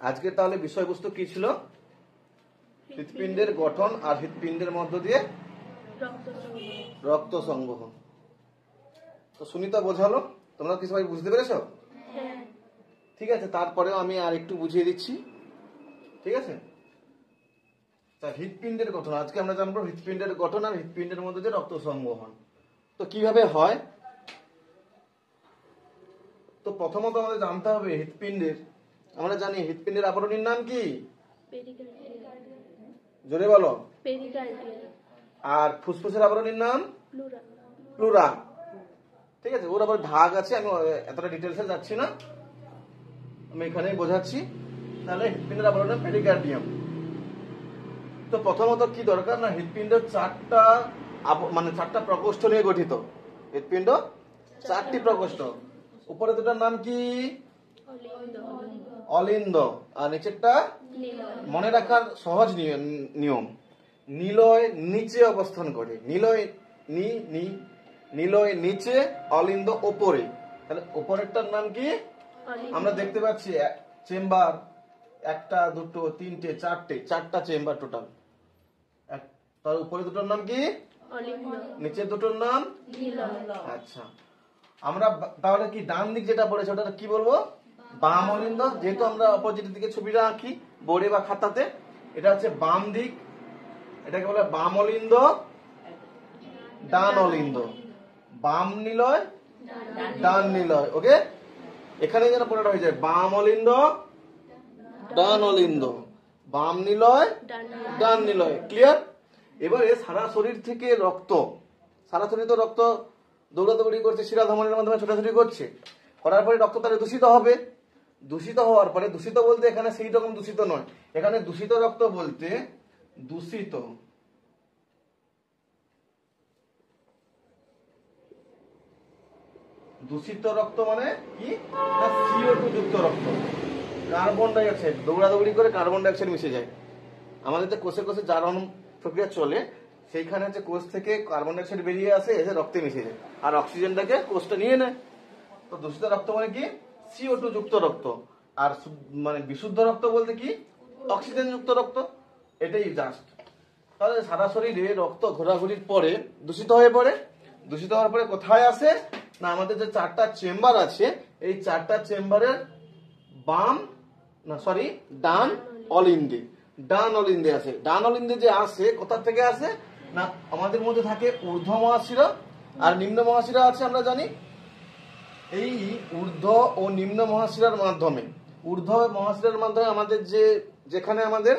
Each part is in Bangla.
আজকে তাহলে বিষয়বস্তু কি ছিল? হৃৎপিণ্ডের গঠন আর হৃৎপিণ্ডের মধ্য দিয়ে রক্ত সংবহন। তো সুনিতা বোঝালো, তোমরা কি সবাই বুঝতে পেরেছো? ঠিক আছে, তারপরেও আমি আর একটু বুঝিয়ে দিচ্ছি। ঠিক আছে, তা হৃৎপিণ্ডের গঠন আজকে আমরা জানবো। হৃৎপিণ্ডের গঠন আর হৃৎপিণ্ডের মধ্যে দিয়ে রক্ত সংবহন তো কিভাবে হয়। তো প্রথমত আমাদের জানতে হবে হৃৎপিণ্ডের, আমরা জানি হৃৎপিণ্ডের আবরণীর নাম কি? জোরে বলো। আর ফুসফুসের আবরণীর নাম প্লুরা। ঠিক আছে, ওর আবার ভাগ আছে, আমি এতটা ডিটেলসে যাচ্ছি না, আমি এখানেই বোঝাচ্ছি। তাহলে হৃৎপিণ্ডের আবরণের পেরিকার্ডিয়াম। তো প্রথমত কি দরকার না, হৃৎপিণ্ড চারটা প্রকোষ্ঠ নিয়ে গঠিত। হৃৎপিণ্ড 4টি প্রকোষ্ঠ। উপরে দুটার নাম কি? অলিন্দ। আর নিচেরটা মনে রাখার সহজ নিয়ম, নিলয় নিচে অবস্থান করে। নিলয় নিচে, অলিন্দ ওপরে। তাহলে উপরেরটার নাম কি? আমরা দেখতে পাচ্ছি চেম্বার, 1টা 2টো 3টে 4টা চেম্বার টোটাল। তার উপরে দুটোর নাম কি? নিচের দুটোর নাম? আচ্ছা, আমরা তাহলে কি ডান দিক যেটা পড়েছে ওটা কি বলবো? বাম অলিন্দ। যেহেতু আমরা অপোজিট দিকে ছবিটা আঁকি বোর্ডে বা খাতাতে, এটা হচ্ছে বাম দিক, এটাকে বলে বাম অলিন্দ, ডান অলিন্দ। বাম নিলয়, ডান নিলয়। ওকে, এখানে যেন পড়াটা হয়ে যায় বাম অলিন্দ, ডান অলিন্দ, বাম নিলয়, ডান নিলয়। ক্লিয়ার? এবারে সারা শরীর থেকে সারা শরীর তো রক্ত দৌড়াদৌড়ি করছে, শিরা ধমনির মাধ্যমে ছোটাছুটি করছে, করার পরে রক্ত তাহলে দূষিত হবে। দূষিত হওয়ার পরে, দূষিত বলতে এখানে সেই রকম দূষিত নয়, এখানে দূষিত রক্ত বলতে দূষিত রক্ত মানে কি? CO2 যুক্ত রক্ত, কার্বন ডাই অক্সাইড। দৌড়াদৌড়ি করে কার্বন ডাই অক্সাইড মিশে যায়। আমাদের যে কোষে কোষে জারণ প্রক্রিয়া চলে, সেইখানে হচ্ছে কোষ থেকে কার্বন ডাই অক্সাইড বেরিয়ে আসে, এসে রক্তে মিশে যায়, আর অক্সিজেনটাকে কোষটা নিয়ে নেয়। তো দূষিত রক্ত মানে কি? CO2 যুক্ত রক্ত। আর মানে বিশুদ্ধ রক্ত বলতে কি? অক্সিজেন যুক্ত রক্ত। এটাই জাস্ট। তাহলে সারা শরীরে রক্ত ঘোরাঘুরির পরে দূষিত হয়ে পড়ে। দূষিত হওয়ার পরে কোথায় আসে না, আমাদের যে 4টা চেম্বার আছে, এই 4টা চেম্বারের ডান অলিন্দে আসে। ডান অলিন্দে যে আসে, কোথা থেকে আসে না, আমাদের মধ্যে থাকে ঊর্ধ্ব মহাশিরা আর নিম্ন মহাশিরা আছে, আমরা জানি। এই ঊর্ধ্ব ও নিম্ন মহাশিরার মাধ্যমে, আমাদের যেখানে আমাদের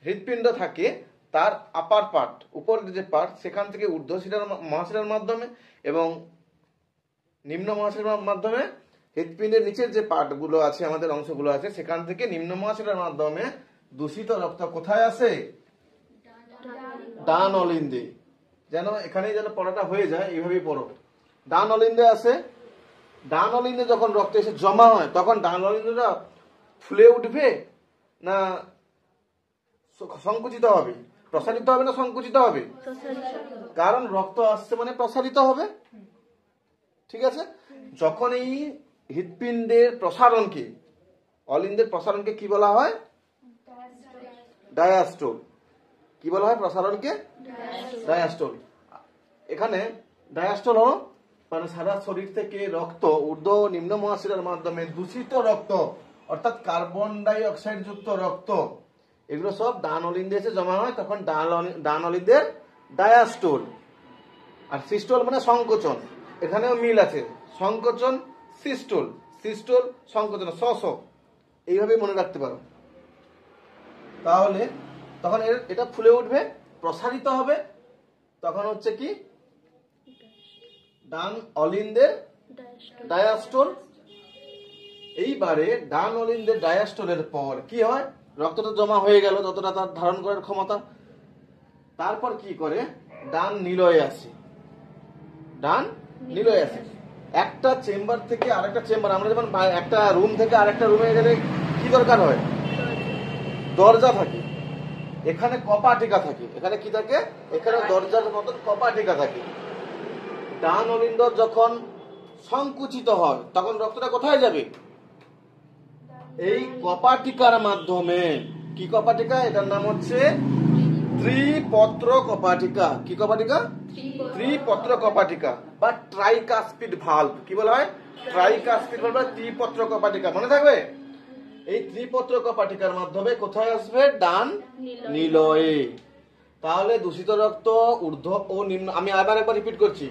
হৃৎপিণ্ড থাকে তার আপার পার্ট, উপরের যে পার্ট, সেখান থেকে ঊর্ধ্ব মহাশিরার মাধ্যমে এবং নিম্ন মহাশিরার মাধ্যমে হৃৎপিণ্ডের নিচের যে পার্ট গুলো আছে, আমাদের অংশগুলো আছে, সেখান থেকে নিম্ন মহাশিরার মাধ্যমে দূষিত রক্ত কোথায় আসে? ডান অলিন্দে। যেন এখানেই যেন পড়াটা হয়ে যায়, এইভাবেই পড়ো। ডান অলিন্দে আসে। ডান অলিন্দে যখন রক্ত এসে জমা হয়, তখন ডান অলিন্দটা ফুলে উঠবে না সংকুচিত হবে? প্রসারিত হবে না সংকুচিত হবে? কারণ রক্ত আসছে মানে প্রসারিত হবে। ঠিক আছে, যখন এই হৃৎপিণ্ডের প্রসারণকে, অলিন্দের প্রসারণকে কি বলা হয়? ডায়াস্টোল। কি বলা হয় প্রসারণকে? ডায়াস্টোল। এখানে ডায়াস্টোল হলো মানে সারা শরীর থেকে রক্ত ঊর্ধ্ব ও নিম্ন মহাশিরার মাধ্যমে দূষিত রক্ত, অর্থাৎ কার্বন ডাই অক্সাইড যুক্ত রক্ত, এগুলো সব ডান অলিন্দে এসে জমা হয়, তখন ডান অলিন্দের ডায়াস্টোল। আর সিস্টোল মানে সংকোচন, এখানেও মিল আছে। সংকোচন সিস্টোল, সংকোচন এইভাবে মনে রাখতে পারো। তাহলে তখন এটা ফুলে উঠবে, প্রসারিত হবে, তখন হচ্ছে কি? ডান অলিন্দের ডায়াস্টোল। এইবারে ডান অলিন্দের ডায়াস্টোলের পর কি হয়? রক্তটা জমা হয়ে গেল, যতটা তার ধারণ করার ক্ষমতা। তারপর কি করে? ডান নিলয়ে আসে। একটা চেম্বার থেকে আরেকটা চেম্বার, আমরা যেমন একটা রুম থেকে আরেকটা রুমে গেলে কি দরকার হয়? দরজা থাকে। এখানে কপাটিকা থাকে। এখানে কি থাকে? এখানে দরজার মতন কপাটিকা থাকে। ডান অলিন্দ যখন সংকুচিত হয়, তখন রক্তটা কোথায় যাবে? এই কপাটিকার মাধ্যমে, কি কপাটিকা, এটার নাম হচ্ছে ত্রিপত্র কপাটিকা। কি কপাটিকা? ত্রিপত্র কপাটিকা বা ট্রাইকাস্পিড ভালভ। কি বলা হয়? ট্রাইকাস্পিড ভালভ বা ত্রিপত্র কপাটিকা। মনে থাকবে? এই ত্রিপত্র কপাটিকার মাধ্যমে কোথায় আসবে? ডান নিলয়ে। তাহলে দূষিত রক্ত ঊর্ধ্ব ও নিম্ন, আমি আবার একবার রিপিট করছি,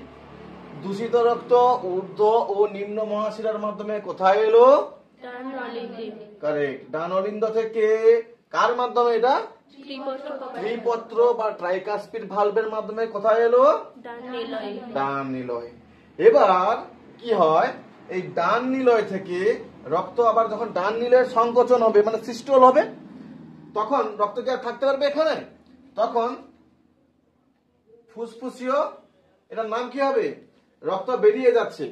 দূষিত রক্ত ঊর্ধ্ব ও নিম্ন মহাশিরার মাধ্যমে কোথায় এলো? কারেক্ট, ডান অলিন্দ থেকে। কার মাধ্যমে? এটা ত্রিপত্র বা ট্রাইকাস্পিড ভালভের মাধ্যমে কোথায় এলো? ডান নিলয়। এবার কি হয়, এই ডান নিলয় থেকে রক্ত আবার যখন ডান নিলয়ের সংকোচন হবে, মানে সিস্টল হবে, তখন রক্ত কি আর থাকতে পারবে এখানে? তখন ফুসফুসীয়, এটার নাম কি হবে? রক্ত বেরিয়ে যাচ্ছে।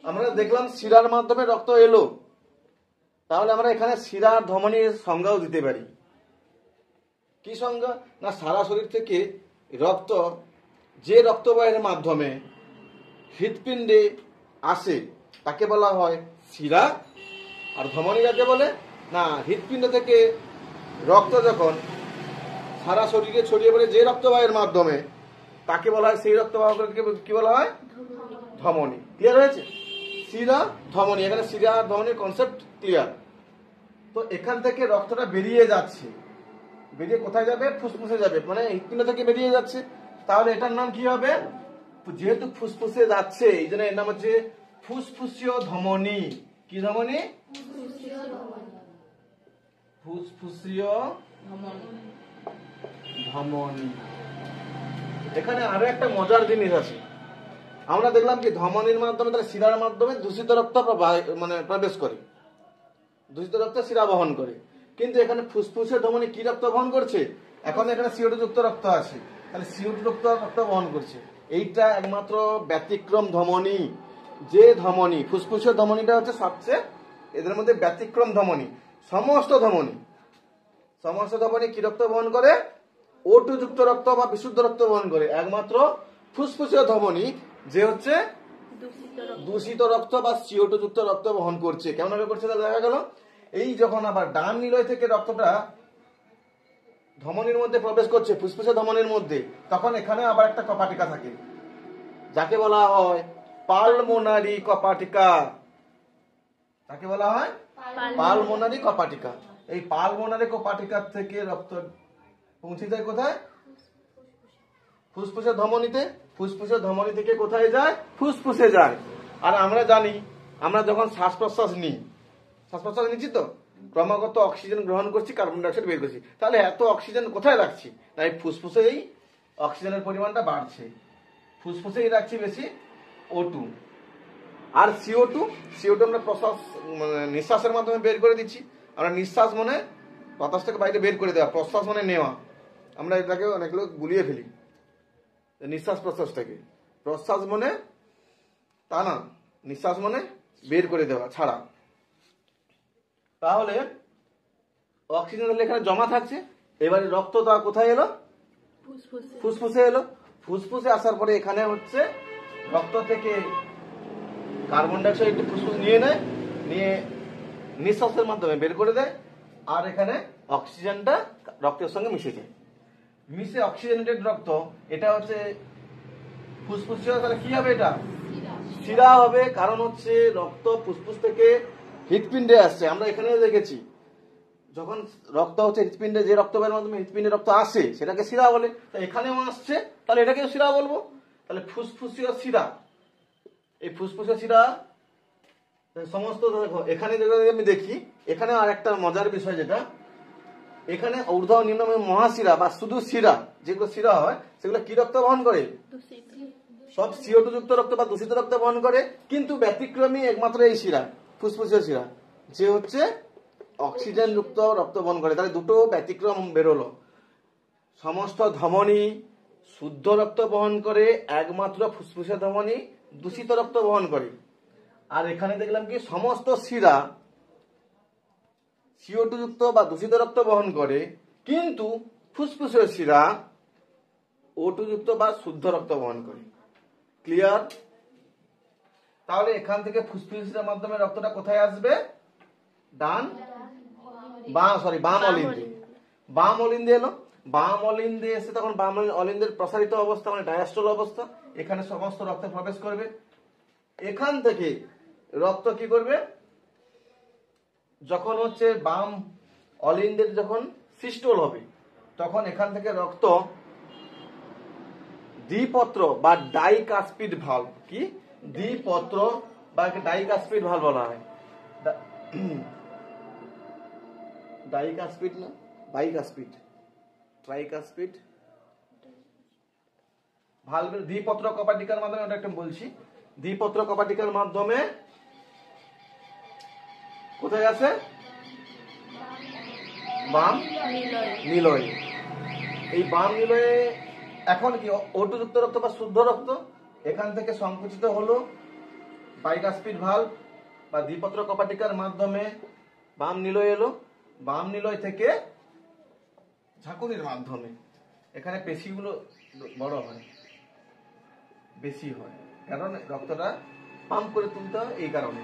আমরা দেখলাম শিরার মাধ্যমে রক্ত এলো, তাহলে আমরা এখানে শিরা ধমনীর সংজ্ঞাও দিতে পারি। কি সংজ্ঞা? না, সারা শরীর থেকে রক্ত, যে রক্তবাহের মাধ্যমে হৃৎপিণ্ডে আসে তাকে বলা হয় শিরা। আর ধমনী যাকে বলে, না, হৃৎপিণ্ড থেকে রক্ত যখন সারা শরীরে ছড়িয়ে পড়ে যে রক্তবাহের মাধ্যমে, তাকে বলা হয়, সেই রক্তবাহকে কি বলা হয়? ধমনী। ক্লিয়ার হয়েছে? শিরা ধমনী, এখানে শিরা ধমনীর কনসেপ্ট ক্লিয়ার। তো এখান থেকে রক্তটা বেরিয়ে যাচ্ছে, বেরিয়ে কোথায় যাবে? ফুসফুসে যাবে, মানে হৃৎপিণ্ড থেকে বেরিয়ে যাচ্ছে। তাহলে এটার নাম কি হবে? যেহেতু ফুসফুসে যাচ্ছে, এই জন্য এর নাম হচ্ছে ফুসফুসীয় ধমনী। কি ধমনী? ফুসফুসীয় ধমনী। এখানে আরো একটা মজার জিনিস আছে। আমরা দেখলাম কি ধমনীর মাধ্যমে, তাহলে শিরার মাধ্যমে দূষিত রক্ত মানে প্রবেশ করে, দূষিত রক্ত শিরা বহন করে। কিন্তু এখানে ফুসফুসের ধমনী কি রক্ত বহন করছে? এখন এখানে CO2 যুক্ত রক্ত আছে, তাহলে CO2 যুক্ত রক্ত বহন করছে। এইটা একমাত্র ব্যতিক্রম ধমনী। যে ধমনী, ফুসফুসের ধমনীটা হচ্ছে সবচেয়ে এদের মধ্যে ব্যতিক্রম ধমনী। সমস্ত ধমনী কি রক্ত বহন করে? O2 যুক্ত রক্ত বা বিশুদ্ধ রক্ত বহন করে। একমাত্র ফুসফুসীয় ধমনী যে হচ্ছে দূষিত রক্ত বা CO2 যুক্ত রক্ত বহন করছে। কেমন ভাবে করছে তাহলে দেখা গেল, এই যখন আবার ডান নিলয় থেকে রক্তটা ধমনীর মধ্যে প্রবেশ করছে, ফুসফুসের ধমনীর মধ্যে, তখন এখানে আবার একটা কপাটিকা থাকে, যাকে বলা হয় পালমোনারি কপাটিকা। তাকে বলা হয় পালমোনারি কপাটিকা। এই পালমোনারি কপাটিকা থেকে রক্ত পৌঁছে যায় কোথায়? ফুসফুসের ধমনীতে। ফুসফুসের ধমনী থেকে কোথায় যায়? ফুসফুসে যায়। আর আমরা জানি, আমরা যখন শ্বাস প্রশ্বাস নিচ্ছি তো ক্রমাগত অক্সিজেন গ্রহণ করছি, কার্বন ডাইঅক্সাইড বের করছি, তাহলে এত অক্সিজেন কোথায় রাখছি? তাই ফুসফুসেই অক্সিজেনের পরিমাণটা বাড়ছে, ফুসফুসেই রাখছি বেশি O2। আর CO2 আমরা প্রশ্বাস, মানে নিঃশ্বাসের মাধ্যমে বের করে দিচ্ছি। আমরা নিঃশ্বাস মানে বাতাসটাকে বাইরে বের করে দেওয়া, প্রশ্বাস মানে নেওয়া। আমরা এটাকে অনেক লোক গুলিয়ে ফেলি নিঃশ্বাস প্রশ্বাসটাকে। প্রশ্বাস মানে টানা, নিঃশ্বাস মানে বের করে দেওয়া, ছাড়া। তাহলে অক্সিজেন এখানে জমা থাকছে, এবারে রক্তটা কোথায় এলো? ফুসফুসে এলো। ফুসফুসে আসার পরে এখানে হচ্ছে রক্ত থেকে কার্বন ডাইঅক্সাইড ফুসফুস নিয়ে নেয়, নিয়ে নিঃশ্বাসের মাধ্যমে বের করে দেয়। আর এখানে অক্সিজেনটা রক্তের সঙ্গে মিশে যায়, মিশে অক্সিজেনেটেড রক্ত, এটা হচ্ছে ফুসফুসীয়। তাহলে কি হবে? এটা শিরা হবে। কারণ হচ্ছে রক্ত ফুসফুস থেকে হৃৎপিণ্ডে আসছে। আমরা এখানে দেখেছি, যখন রক্ত হচ্ছে হৃৎপিণ্ডে, যে রক্তবাহের মাধ্যমে হৃৎপিণ্ডে রক্ত আসে সেটাকে শিরা বলে। এখানেও আসছে, তাহলে এটাকে শিরা বলবো। তাহলে ফুসফুসীয় শিরা, এই ফুসফুসীয় শিরা সমস্ত, দেখো এখানে আমি দেখি, এখানে আর একটা মজার বিষয়, যেটা এখানে ঊর্ধ্ব নিম্ন মহাশিরা বা শুধু শিরা, যেগুলো শিরা হয় সেগুলো কি রক্ত বহন করে? সব CO2 যুক্ত রক্ত বা দূষিত রক্ত বহন করে। কিন্তু ব্যতিক্রমী একমাত্র এই শিরা, ফুসফুসীয় শিরা, যে হচ্ছে অক্সিজেন যুক্ত রক্ত বহন করে। তাহলে দুটো ব্যতিক্রম বেরোলো। সমস্ত ধমনী শুদ্ধ রক্ত বহন করে, একমাত্র ফুসফুসের ধমনী দূষিত রক্ত বহন করে। আর এখানে দেখলাম কি সমস্ত শিরা CO2 যুক্ত বা দূষিত রক্ত বহন করে, কিন্তু ফুসফুসের শিরা O2 যুক্ত বা শুদ্ধ রক্ত বহন করে। ক্লিয়ার? তাহলে এখান থেকে ফুসফুসের মাধ্যমে রক্তটা কোথায় আসবে? ডান বাম অলিন্দে। বাম অলিন্দে এলো, বাম অলিন্দে এসে তখন বাম অলিন্দের প্রসারিত অবস্থা মানে ডায়াস্টল অবস্থা, এখানে সমস্ত রক্ত প্রবেশ করবে। এখান থেকে রক্ত কি করবে, যখন হচ্ছে বাম অলিন্দের যখন সিস্টোল হবে তখন এখান থেকে রক্ত দ্বিপত্র বা ডাইকাস্পিড ভালভ, কি দ্বিপত্র বা ডাইকাস্পিড ভালভ বলা হয়, ডাইকাস্পিড না বাইকাস্পিড, ট্রাইকাস্পিড ভালভের দ্বিপত্র কপাটিকার মাধ্যমে, ওটা একটা বলছি, দ্বিপত্র কপাটিকার মাধ্যমে কোথায় আছে, বাম নিলয়। এই বাম নিলয়ে এখন কি O2 যুক্ত রক্ত বা শুদ্ধ রক্ত এখান থেকে সংকুচিত হলো বাইকাস্পিড ভালভ বা দ্বিপত্র কপাটিকার মাধ্যমে বাম নিলয় এলো। বাম নিলয় থেকে ঝাঁকুনির মাধ্যমে এখানে পেশিগুলো বড় হয়, বেশি হয়, কারণ রক্তটা পাম্প করে তুলতে হয় এই কারণে।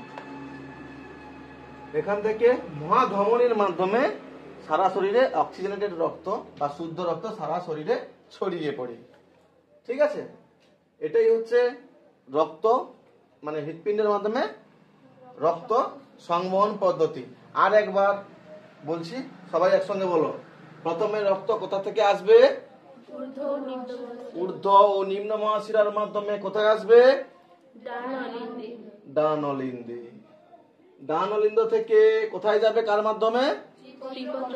এখান থেকে মহাধমনির মাধ্যমে সারা শরীরে অক্সিজেনেটেড রক্ত বা শুদ্ধ রক্ত সারা শরীরে ছড়িয়ে পড়ে। ঠিক আছে, এটাই হচ্ছে রক্ত মানে হৃৎপিণ্ডের মাধ্যমে রক্ত সংবহন পদ্ধতি। আর একবার বলছি, সবাই একসঙ্গে বলো। প্রথমে রক্ত কোথা থেকে আসবে, ঊর্ধ্ব ও নিম্ন মহাশিরার মাধ্যমে কোথায় আসবে, ডান অলিন্দে। ডান অলিন্দ থেকে কোথায় যাবে, কার মাধ্যমে,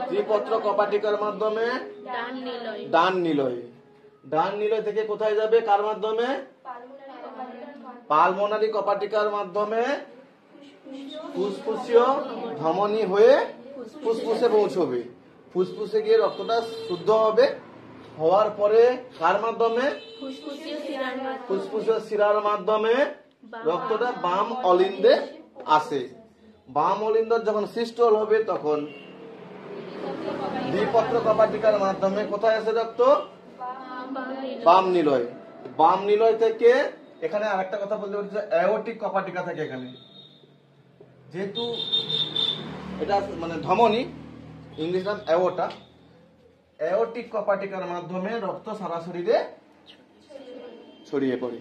ত্রিপত্র কপাটিকার মাধ্যমে ডান নিলয়। ডান নিলয় থেকে কোথায় যাবে, কার মাধ্যমে, পালমোনারি কপাটিকার মাধ্যমে ফুসফুসীয় ধমনী হয়ে ফুসফুসে পৌঁছবে। ফুসফুসে গিয়ে রক্তটা শুদ্ধ হবে, হওয়ার পরে কার মাধ্যমে, ফুসফুসীয় শিরার মাধ্যমে রক্তটা বাম অলিন্দে আসে। বাম অলিন্দর যখন সিস্টোল হবে তখন দ্বিপত্র কপাটিকার মাধ্যমে কোথায় আসে রক্ত, বাম নিলয়। বাম নিলয় থেকে এখানে আরেকটা কথা বলতে পারি, অ্যাওর্টিক কপাটিকা থেকে, এখানে যেহেতু এটা মানে ধমনী, ইংলিশ নাম অ্যাওর্টা, অ্যাওর্টিক কপাটিকার মাধ্যমে রক্ত সারা শরীরে ছড়িয়ে পড়ে।